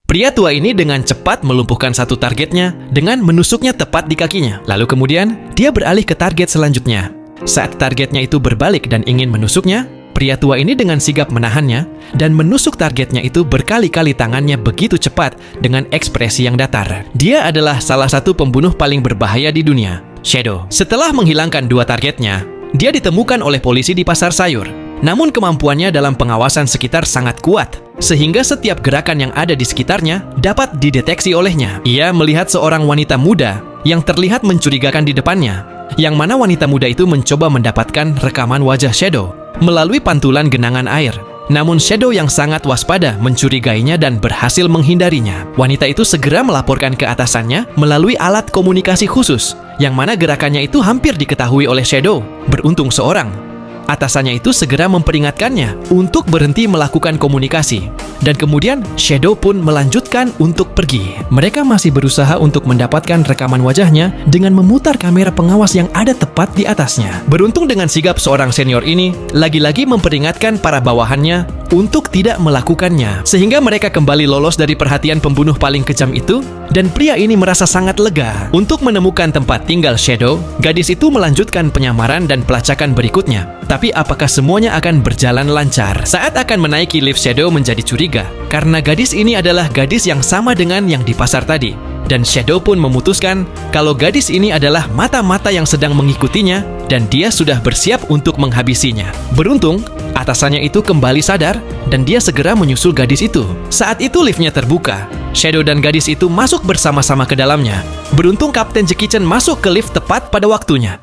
Pria tua ini dengan cepat melumpuhkan satu targetnya dengan menusuknya tepat di kakinya. Lalu kemudian, dia beralih ke target selanjutnya. Saat targetnya itu berbalik dan ingin menusuknya, pria tua ini dengan sigap menahannya dan menusuk targetnya itu berkali-kali tangannya begitu cepat dengan ekspresi yang datar. Dia adalah salah satu pembunuh paling berbahaya di dunia, Shadow. Setelah menghilangkan dua targetnya, dia ditemukan oleh polisi di pasar sayur. Namun kemampuannya dalam pengawasan sekitar sangat kuat, sehingga setiap gerakan yang ada di sekitarnya dapat dideteksi olehnya. Ia melihat seorang wanita muda yang terlihat mencurigakan di depannya, yang mana wanita muda itu mencoba mendapatkan rekaman wajah Shadow melalui pantulan genangan air. Namun Shadow yang sangat waspada mencurigainya dan berhasil menghindarinya. Wanita itu segera melaporkan ke atasannya melalui alat komunikasi khusus, yang mana gerakannya itu hampir diketahui oleh Shadow. Beruntung seorang atasannya itu segera memperingatkannya untuk berhenti melakukan komunikasi. Dan kemudian Shadow pun melanjutkan untuk pergi. Mereka masih berusaha untuk mendapatkan rekaman wajahnya dengan memutar kamera pengawas yang ada tepat di atasnya. Beruntung dengan sigap seorang senior ini, lagi-lagi memperingatkan para bawahannya untuk tidak melakukannya. Sehingga mereka kembali lolos dari perhatian pembunuh paling kejam itu, dan pria ini merasa sangat lega. Untuk menemukan tempat tinggal Shadow, gadis itu melanjutkan penyamaran dan pelacakan berikutnya. Tapi apakah semuanya akan berjalan lancar? Saat akan menaiki lift, Shadow menjadi curiga karena gadis ini adalah gadis yang sama dengan yang di pasar tadi. Dan Shadow pun memutuskan kalau gadis ini adalah mata-mata yang sedang mengikutinya dan dia sudah bersiap untuk menghabisinya. Beruntung, atasannya itu kembali sadar dan dia segera menyusul gadis itu. Saat itu liftnya terbuka. Shadow dan gadis itu masuk bersama-sama ke dalamnya. Beruntung Kapten Jackie Chan masuk ke lift tepat pada waktunya.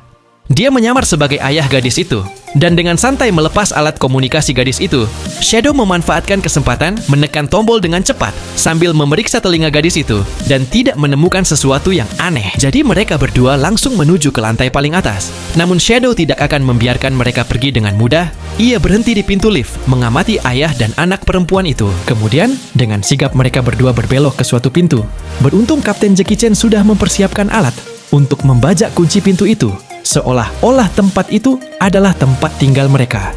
Dia menyamar sebagai ayah gadis itu, dan dengan santai melepas alat komunikasi gadis itu, Shadow memanfaatkan kesempatan menekan tombol dengan cepat sambil memeriksa telinga gadis itu dan tidak menemukan sesuatu yang aneh. Jadi mereka berdua langsung menuju ke lantai paling atas. Namun Shadow tidak akan membiarkan mereka pergi dengan mudah. Ia berhenti di pintu lift, mengamati ayah dan anak perempuan itu. Kemudian, dengan sigap mereka berdua berbelok ke suatu pintu. Beruntung Kapten Jackie Chan sudah mempersiapkan alat untuk membajak kunci pintu itu, seolah-olah tempat itu adalah tempat tinggal mereka.